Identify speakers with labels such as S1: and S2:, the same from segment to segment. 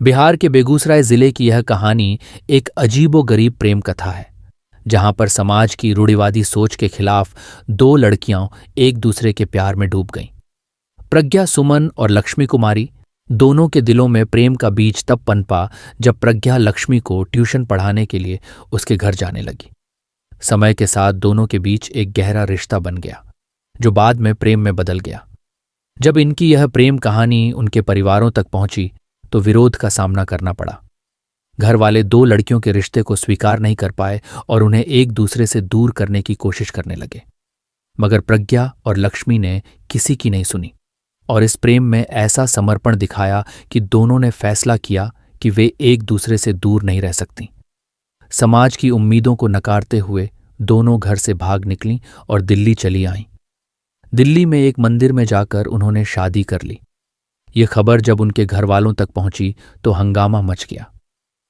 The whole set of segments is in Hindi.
S1: बिहार के बेगूसराय जिले की यह कहानी एक अजीबोगरीब प्रेम कथा है, जहां पर समाज की रूढ़िवादी सोच के खिलाफ दो लड़कियां एक दूसरे के प्यार में डूब गईं। प्रज्ञा सुमन और लक्ष्मी कुमारी दोनों के दिलों में प्रेम का बीज तब पनपा जब प्रज्ञा लक्ष्मी को ट्यूशन पढ़ाने के लिए उसके घर जाने लगी। समय के साथ दोनों के बीच एक गहरा रिश्ता बन गया, जो बाद में प्रेम में बदल गया। जब इनकी यह प्रेम कहानी उनके परिवारों तक पहुंची तो विरोध का सामना करना पड़ा। घर वाले दो लड़कियों के रिश्ते को स्वीकार नहीं कर पाए और उन्हें एक दूसरे से दूर करने की कोशिश करने लगे। मगर प्रज्ञा और लक्ष्मी ने किसी की नहीं सुनी और इस प्रेम में ऐसा समर्पण दिखाया कि दोनों ने फैसला किया कि वे एक दूसरे से दूर नहीं रह सकती। समाज की उम्मीदों को नकारते हुए दोनों घर से भाग निकलीं और दिल्ली चली आईं। दिल्ली में एक मंदिर में जाकर उन्होंने शादी कर ली। ये खबर जब उनके घर वालों तक पहुंची तो हंगामा मच गया।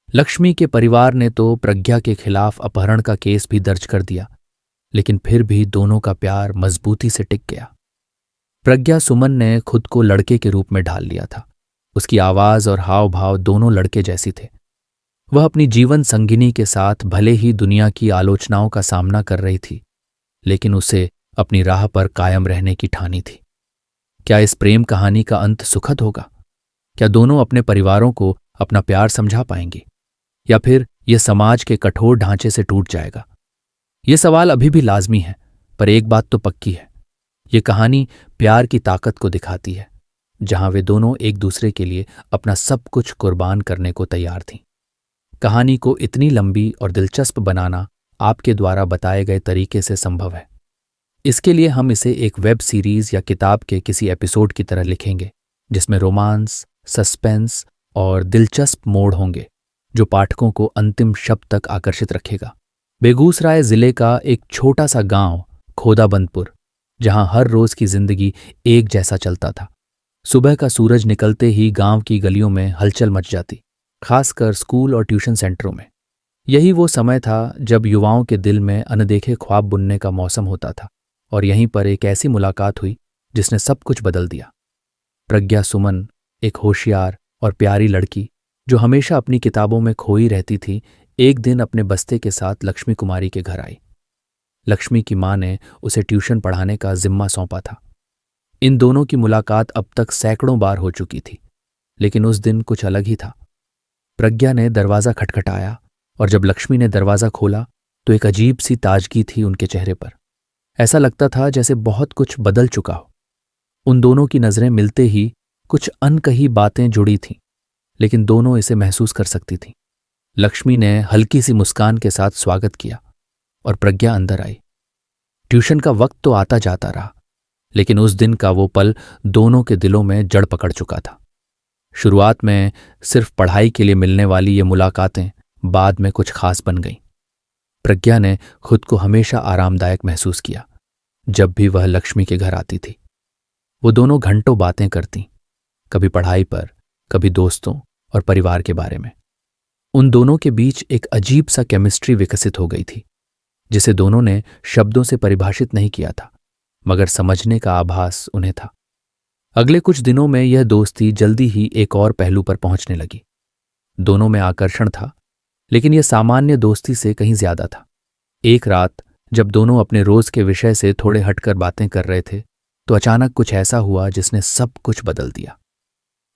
S1: लक्ष्मी के परिवार ने तो प्रज्ञा के खिलाफ अपहरण का केस भी दर्ज कर दिया, लेकिन फिर भी दोनों का प्यार मजबूती से टिक गया। प्रज्ञा सुमन ने खुद को लड़के के रूप में ढाल लिया था। उसकी आवाज और हाव भाव दोनों लड़के जैसी थे। वह अपनी जीवन संगिनी के साथ भले ही दुनिया की आलोचनाओं का सामना कर रही थी, लेकिन उसे अपनी राह पर कायम रहने की ठानी थी। क्या इस प्रेम कहानी का अंत सुखद होगा? क्या दोनों अपने परिवारों को अपना प्यार समझा पाएंगी, या फिर यह समाज के कठोर ढांचे से टूट जाएगा? ये सवाल अभी भी लाजमी है, पर एक बात तो पक्की है, ये कहानी प्यार की ताकत को दिखाती है, जहां वे दोनों एक दूसरे के लिए अपना सब कुछ कुर्बान करने को तैयार थीं। कहानी को इतनी लंबी और दिलचस्प बनाना आपके द्वारा बताए गए तरीके से संभव है। इसके लिए हम इसे एक वेब सीरीज या किताब के किसी एपिसोड की तरह लिखेंगे, जिसमें रोमांस, सस्पेंस और दिलचस्प मोड़ होंगे, जो पाठकों को अंतिम शब्द तक आकर्षित रखेगा। बेगूसराय जिले का एक छोटा सा गांव खोदाबंदपुर, जहां हर रोज की जिंदगी एक जैसा चलता था। सुबह का सूरज निकलते ही गांव की गलियों में हलचल मच जाती, खासकर स्कूल और ट्यूशन सेंटरों में। यही वो समय था जब युवाओं के दिल में अनदेखे ख्वाब बुनने का मौसम होता था, और यहीं पर एक ऐसी मुलाकात हुई जिसने सब कुछ बदल दिया। प्रज्ञा सुमन, एक होशियार और प्यारी लड़की जो हमेशा अपनी किताबों में खोई रहती थी, एक दिन अपने बस्ते के साथ लक्ष्मी कुमारी के घर आई। लक्ष्मी की मां ने उसे ट्यूशन पढ़ाने का जिम्मा सौंपा था। इन दोनों की मुलाकात अब तक सैकड़ों बार हो चुकी थी, लेकिन उस दिन कुछ अलग ही था। प्रज्ञा ने दरवाजा खटखटाया और जब लक्ष्मी ने दरवाजा खोला तो एक अजीब सी ताजगी थी उनके चेहरे पर। ऐसा लगता था जैसे बहुत कुछ बदल चुका हो। उन दोनों की नजरें मिलते ही कुछ अनकही बातें जुड़ी थीं, लेकिन दोनों इसे महसूस कर सकती थीं। लक्ष्मी ने हल्की सी मुस्कान के साथ स्वागत किया और प्रज्ञा अंदर आई। ट्यूशन का वक्त तो आता जाता रहा, लेकिन उस दिन का वो पल दोनों के दिलों में जड़ पकड़ चुका था। शुरुआत में सिर्फ पढ़ाई के लिए मिलने वाली ये मुलाकातें बाद में कुछ खास बन गईं। प्रज्ञा ने खुद को हमेशा आरामदायक महसूस किया जब भी वह लक्ष्मी के घर आती थी। वो दोनों घंटों बातें करतीं, कभी पढ़ाई पर, कभी दोस्तों और परिवार के बारे में। उन दोनों के बीच एक अजीब सा केमिस्ट्री विकसित हो गई थी, जिसे दोनों ने शब्दों से परिभाषित नहीं किया था, मगर समझने का आभास उन्हें था। अगले कुछ दिनों में यह दोस्ती जल्दी ही एक और पहलू पर पहुंचने लगी। दोनों में आकर्षण था, लेकिन यह सामान्य दोस्ती से कहीं ज्यादा था। एक रात जब दोनों अपने रोज के विषय से थोड़े हटकर बातें कर रहे थे, तो अचानक कुछ ऐसा हुआ जिसने सब कुछ बदल दिया।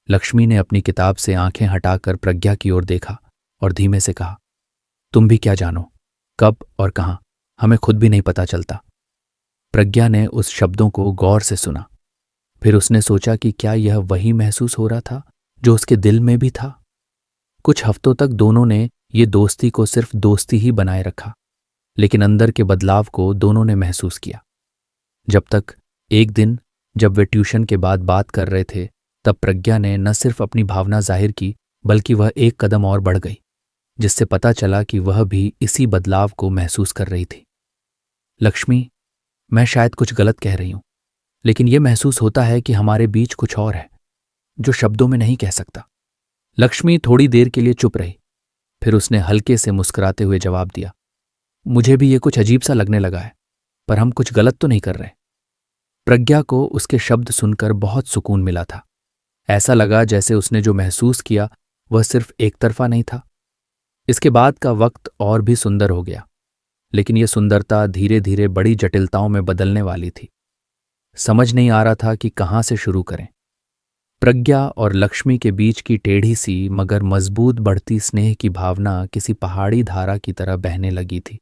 S1: लक्ष्मी ने अपनी किताब से आंखें हटाकर प्रज्ञा की ओर देखा और धीमे से कहा, तुम भी क्या जानो, कब और कहां, हमें खुद भी नहीं पता चलता। प्रज्ञा ने उस शब्दों को गौर से सुना। फिर उसने सोचा कि क्या यह वही महसूस हो रहा था जो उसके दिल में भी था। कुछ हफ्तों तक दोनों ने ये दोस्ती को सिर्फ दोस्ती ही बनाए रखा, लेकिन अंदर के बदलाव को दोनों ने महसूस किया। जब तक एक दिन जब वे ट्यूशन के बाद बात कर रहे थे, तब प्रज्ञा ने न सिर्फ अपनी भावना जाहिर की, बल्कि वह एक कदम और बढ़ गई, जिससे पता चला कि वह भी इसी बदलाव को महसूस कर रही थी। लक्ष्मी, मैं शायद कुछ गलत कह रही हूं, लेकिन यह महसूस होता है कि हमारे बीच कुछ और है, जो शब्दों में नहीं कह सकता। लक्ष्मी थोड़ी देर के लिए चुप रही, फिर उसने हल्के से मुस्कुराते हुए जवाब दिया, मुझे भी ये कुछ अजीब सा लगने लगा है, पर हम कुछ गलत तो नहीं कर रहे। प्रज्ञा को उसके शब्द सुनकर बहुत सुकून मिला था। ऐसा लगा जैसे उसने जो महसूस किया वह सिर्फ एक तरफा नहीं था। इसके बाद का वक्त और भी सुंदर हो गया, लेकिन यह सुंदरता धीरे धीरे बड़ी जटिलताओं में बदलने वाली थी। समझ नहीं आ रहा था कि कहाँ से शुरू करें। प्रज्ञा और लक्ष्मी के बीच की टेढ़ी सी मगर मजबूत बढ़ती स्नेह की भावना किसी पहाड़ी धारा की तरह बहने लगी थी।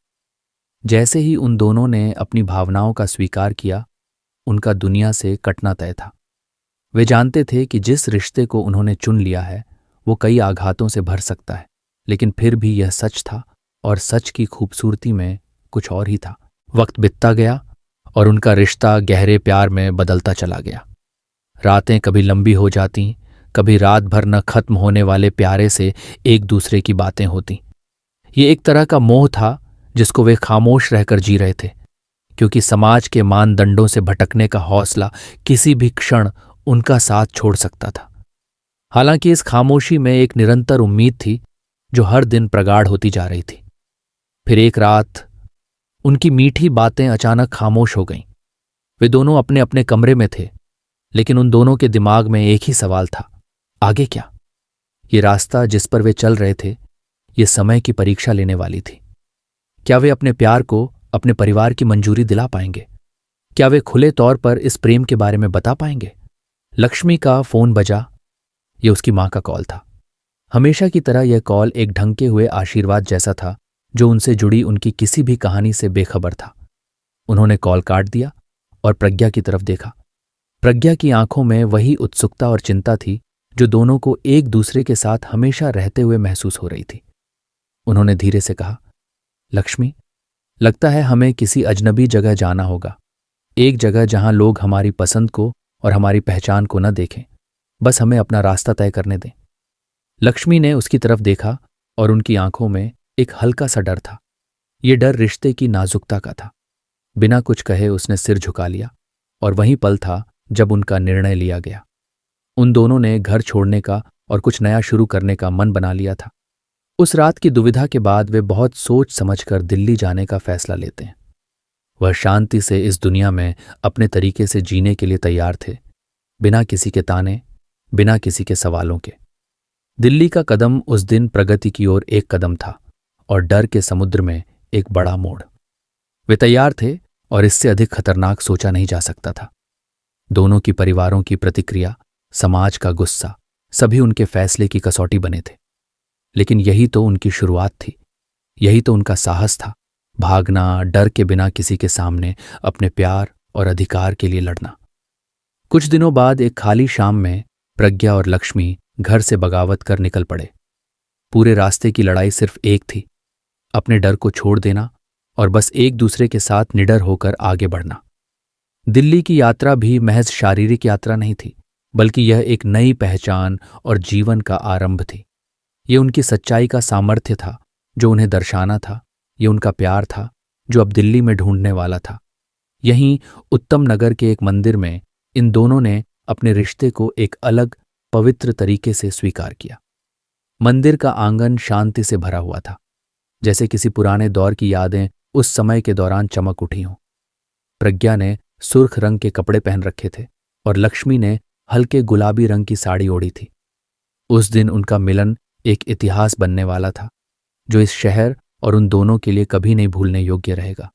S1: जैसे ही उन दोनों ने अपनी भावनाओं का स्वीकार किया, उनका दुनिया से कटना तय था। वे जानते थे कि जिस रिश्ते को उन्होंने चुन लिया है वो कई आघातों से भर सकता है, लेकिन फिर भी यह सच था, और सच की खूबसूरती में कुछ और ही था। वक्त बीतता गया और उनका रिश्ता गहरे प्यार में बदलता चला गया। रातें कभी लंबी हो जातीं, कभी रात भर न खत्म होने वाले प्यारे से एक दूसरे की बातें होतीं। ये एक तरह का मोह था जिसको वे खामोश रहकर जी रहे थे, क्योंकि समाज के मानदंडों से भटकने का हौसला किसी भी क्षण उनका साथ छोड़ सकता था। हालांकि इस खामोशी में एक निरंतर उम्मीद थी जो हर दिन प्रगाढ़ होती जा रही थी। फिर एक रात उनकी मीठी बातें अचानक खामोश हो गईं। वे दोनों अपने अपने कमरे में थे, लेकिन उन दोनों के दिमाग में एक ही सवाल था, आगे क्या? ये रास्ता जिस पर वे चल रहे थे, ये समय की परीक्षा लेने वाली थी। क्या वे अपने प्यार को अपने परिवार की मंजूरी दिला पाएंगे? क्या वे खुले तौर पर इस प्रेम के बारे में बता पाएंगे? लक्ष्मी का फोन बजा। यह उसकी मां का कॉल था। हमेशा की तरह यह कॉल एक ढंके हुए आशीर्वाद जैसा था जो उनसे जुड़ी उनकी किसी भी कहानी से बेखबर था। उन्होंने कॉल काट दिया और प्रज्ञा की तरफ देखा। प्रज्ञा की आंखों में वही उत्सुकता और चिंता थी जो दोनों को एक दूसरे के साथ हमेशा रहते हुए महसूस हो रही थी। उन्होंने धीरे से कहा, लक्ष्मी, लगता है हमें किसी अजनबी जगह जाना होगा, एक जगह जहां लोग हमारी पसंद को और हमारी पहचान को न देखें। बस हमें अपना रास्ता तय करने दें। लक्ष्मी ने उसकी तरफ देखा और उनकी आंखों में एक हल्का सा डर था। ये डर रिश्ते की नाजुकता का था। बिना कुछ कहे उसने सिर झुका लिया, और वही पल था जब उनका निर्णय लिया गया। उन दोनों ने घर छोड़ने का और कुछ नया शुरू करने का मन बना लिया था। उस रात की दुविधा के बाद वे बहुत सोच समझकर दिल्ली जाने का फैसला लेते हैं। वह शांति से इस दुनिया में अपने तरीके से जीने के लिए तैयार थे, बिना किसी के ताने, बिना किसी के सवालों के। दिल्ली का कदम उस दिन प्रगति की ओर एक कदम था और डर के समुद्र में एक बड़ा मोड़। वे तैयार थे और इससे अधिक खतरनाक सोचा नहीं जा सकता था। दोनों की परिवारों की प्रतिक्रिया, समाज का गुस्सा, सभी उनके फैसले की कसौटी बने थे। लेकिन यही तो उनकी शुरुआत थी, यही तो उनका साहस था, भागना, डर के बिना किसी के सामने अपने प्यार और अधिकार के लिए लड़ना। कुछ दिनों बाद एक खाली शाम में प्रज्ञा और लक्ष्मी घर से बगावत कर निकल पड़े। पूरे रास्ते की लड़ाई सिर्फ एक थी, अपने डर को छोड़ देना और बस एक दूसरे के साथ निडर होकर आगे बढ़ना। दिल्ली की यात्रा भी महज शारीरिक यात्रा नहीं थी, बल्कि यह एक नई पहचान और जीवन का आरंभ थी। ये उनकी सच्चाई का सामर्थ्य था जो उन्हें दर्शाना था। ये उनका प्यार था जो अब दिल्ली में ढूंढने वाला था। यहीं उत्तम नगर के एक मंदिर में इन दोनों ने अपने रिश्ते को एक अलग पवित्र तरीके से स्वीकार किया। मंदिर का आंगन शांति से भरा हुआ था, जैसे किसी पुराने दौर की यादें उस समय के दौरान चमक उठी हों। प्रज्ञा ने सुर्ख रंग के कपड़े पहन रखे थे और लक्ष्मी ने हल्के गुलाबी रंग की साड़ी ओढ़ी थी। उस दिन उनका मिलन एक इतिहास बनने वाला था जो इस शहर और उन दोनों के लिए कभी नहीं भूलने योग्य रहेगा।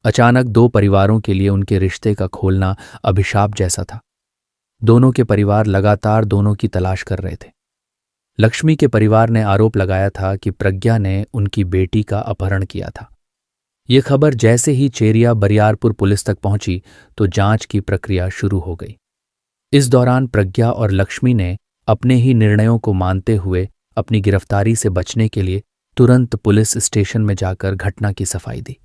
S1: अचानक दो परिवारों के लिए उनके रिश्ते का खोलना अभिशाप जैसा था। दोनों के परिवार लगातार दोनों की तलाश कर रहे थे। लक्ष्मी के परिवार ने आरोप लगाया था कि प्रज्ञा ने उनकी बेटी का अपहरण किया था। ये खबर जैसे ही चेरिया बरियारपुर पुलिस तक पहुंची तो जांच की प्रक्रिया शुरू हो गई। इस दौरान प्रज्ञा और लक्ष्मी ने अपने ही निर्णयों को मानते हुए अपनी गिरफ्तारी से बचने के लिए तुरंत पुलिस स्टेशन में जाकर घटना की सफाई दी।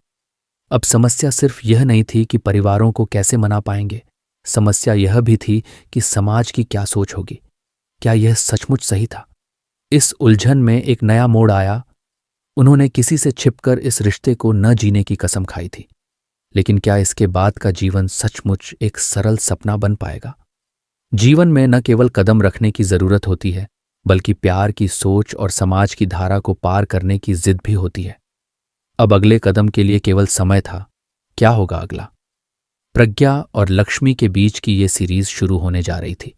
S1: अब समस्या सिर्फ यह नहीं थी कि परिवारों को कैसे मना पाएंगे, समस्या यह भी थी कि समाज की क्या सोच होगी। क्या यह सचमुच सही था? इस उलझन में एक नया मोड़ आया। उन्होंने किसी से छिपकर इस रिश्ते को न जीने की कसम खाई थी, लेकिन क्या इसके बाद का जीवन सचमुच एक सरल सपना बन पाएगा? जीवन में न केवल कदम रखने की जरूरत होती है, बल्कि प्यार की सोच और समाज की धारा को पार करने की जिद भी होती है। अब अगले कदम के लिए केवल समय था। क्या होगा अगला? प्रज्ञा और लक्ष्मी के बीच की ये सीरीज शुरू होने जा रही थी।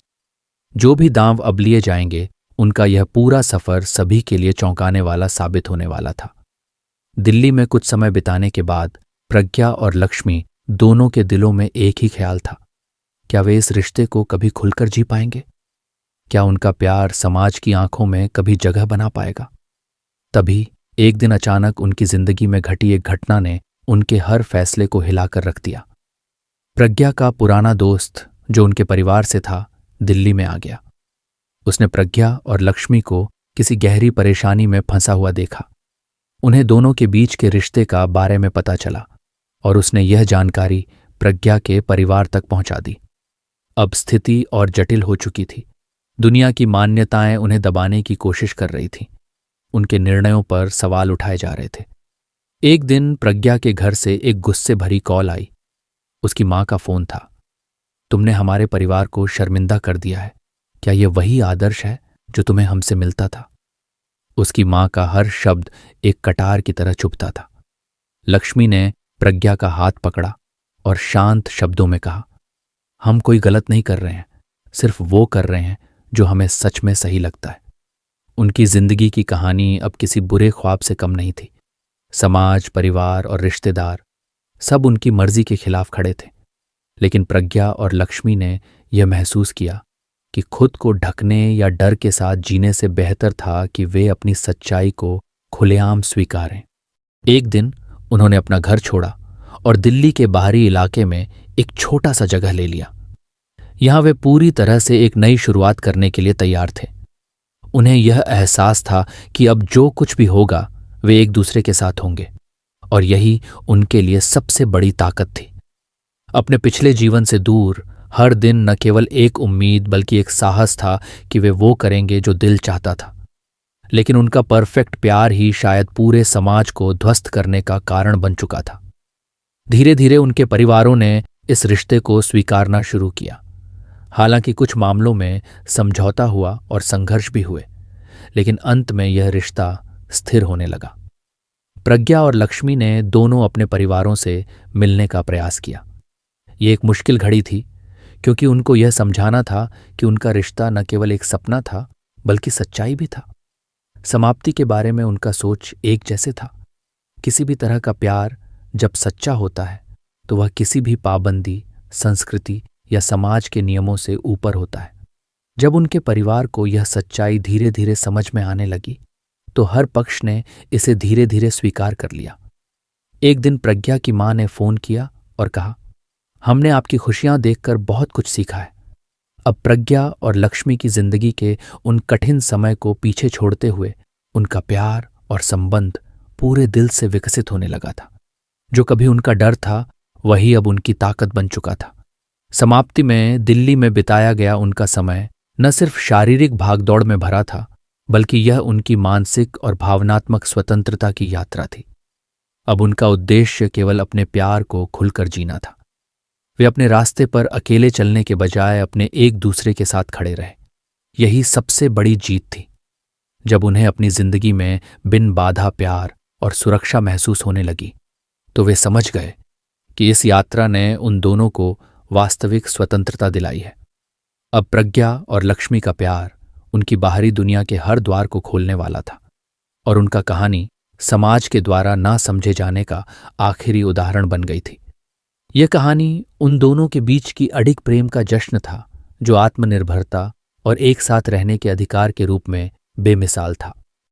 S1: जो भी दांव अब लिए जाएंगे उनका यह पूरा सफर सभी के लिए चौंकाने वाला साबित होने वाला था। दिल्ली में कुछ समय बिताने के बाद प्रज्ञा और लक्ष्मी दोनों के दिलों में एक ही ख्याल था, क्या वे इस रिश्ते को कभी खुलकर जी पाएंगे? क्या उनका प्यार समाज की आंखों में कभी जगह बना पाएगा? तभी एक दिन अचानक उनकी जिंदगी में घटी एक घटना ने उनके हर फैसले को हिलाकर रख दिया। प्रज्ञा का पुराना दोस्त जो उनके परिवार से था, दिल्ली में आ गया। उसने प्रज्ञा और लक्ष्मी को किसी गहरी परेशानी में फंसा हुआ देखा। उन्हें दोनों के बीच के रिश्ते का बारे में पता चला और उसने यह जानकारी प्रज्ञा के परिवार तक पहुंचा दी। अब स्थिति और जटिल हो चुकी थी। दुनिया की मान्यताएं उन्हें दबाने की कोशिश कर रही थीं। उनके निर्णयों पर सवाल उठाए जा रहे थे। एक दिन प्रज्ञा के घर से एक गुस्से भरी कॉल आई। उसकी मां का फोन था। तुमने हमारे परिवार को शर्मिंदा कर दिया है। क्या यह वही आदर्श है जो तुम्हें हमसे मिलता था? उसकी मां का हर शब्द एक कटार की तरह चुभता था। लक्ष्मी ने प्रज्ञा का हाथ पकड़ा और शांत शब्दों में कहा, हम कोई गलत नहीं कर रहे हैं, सिर्फ वो कर रहे हैं जो हमें सच में सही लगता है। उनकी जिंदगी की कहानी अब किसी बुरे ख्वाब से कम नहीं थी। समाज, परिवार और रिश्तेदार सब उनकी मर्जी के खिलाफ खड़े थे। लेकिन प्रज्ञा और लक्ष्मी ने यह महसूस किया कि खुद को ढकने या डर के साथ जीने से बेहतर था कि वे अपनी सच्चाई को खुलेआम स्वीकारें। एक दिन उन्होंने अपना घर छोड़ा और दिल्ली के बाहरी इलाके में एक छोटा सा जगह ले लिया। यहां वे पूरी तरह से एक नई शुरुआत करने के लिए तैयार थे। उन्हें यह एहसास था कि अब जो कुछ भी होगा वे एक दूसरे के साथ होंगे और यही उनके लिए सबसे बड़ी ताकत थी। अपने पिछले जीवन से दूर हर दिन न केवल एक उम्मीद बल्कि एक साहस था कि वे वो करेंगे जो दिल चाहता था। लेकिन उनका परफेक्ट प्यार ही शायद पूरे समाज को ध्वस्त करने का कारण बन चुका था। धीरे धीरे उनके परिवारों ने इस रिश्ते को स्वीकारना शुरू किया। हालांकि कुछ मामलों में समझौता हुआ और संघर्ष भी हुए, लेकिन अंत में यह रिश्ता स्थिर होने लगा। प्रज्ञा और लक्ष्मी ने दोनों अपने परिवारों से मिलने का प्रयास किया। ये एक मुश्किल घड़ी थी, क्योंकि उनको यह समझाना था कि उनका रिश्ता न केवल एक सपना था बल्कि सच्चाई भी था। समाप्ति के बारे में उनका सोच एक जैसे था। किसी भी तरह का प्यार जब सच्चा होता है तो वह किसी भी पाबंदी, संस्कृति या समाज के नियमों से ऊपर होता है। जब उनके परिवार को यह सच्चाई धीरे धीरे समझ में आने लगी तो हर पक्ष ने इसे धीरे धीरे स्वीकार कर लिया। एक दिन प्रज्ञा की मां ने फोन किया और कहा, हमने आपकी खुशियां देखकर बहुत कुछ सीखा है। अब प्रज्ञा और लक्ष्मी की जिंदगी के उन कठिन समय को पीछे छोड़ते हुए उनका प्यार और संबंध पूरे दिल से विकसित होने लगा था। जो कभी उनका डर था वही अब उनकी ताकत बन चुका था। समाप्ति में दिल्ली में बिताया गया उनका समय न सिर्फ शारीरिक भागदौड़ में भरा था, बल्कि यह उनकी मानसिक और भावनात्मक स्वतंत्रता की यात्रा थी। अब उनका उद्देश्य केवल अपने प्यार को खुलकर जीना था। वे अपने रास्ते पर अकेले चलने के बजाय अपने एक दूसरे के साथ खड़े रहे। यही सबसे बड़ी जीत थी। जब उन्हें अपनी जिंदगी में बिन बाधा प्यार और सुरक्षा महसूस होने लगी तो वे समझ गए कि इस यात्रा ने उन दोनों को वास्तविक स्वतंत्रता दिलाई है। अब प्रज्ञा और लक्ष्मी का प्यार उनकी बाहरी दुनिया के हर द्वार को खोलने वाला था और उनका कहानी समाज के द्वारा ना समझे जाने का आखिरी उदाहरण बन गई थी। यह कहानी उन दोनों के बीच की अडिग प्रेम का जश्न था, जो आत्मनिर्भरता और एक साथ रहने के अधिकार के रूप में बेमिसाल था।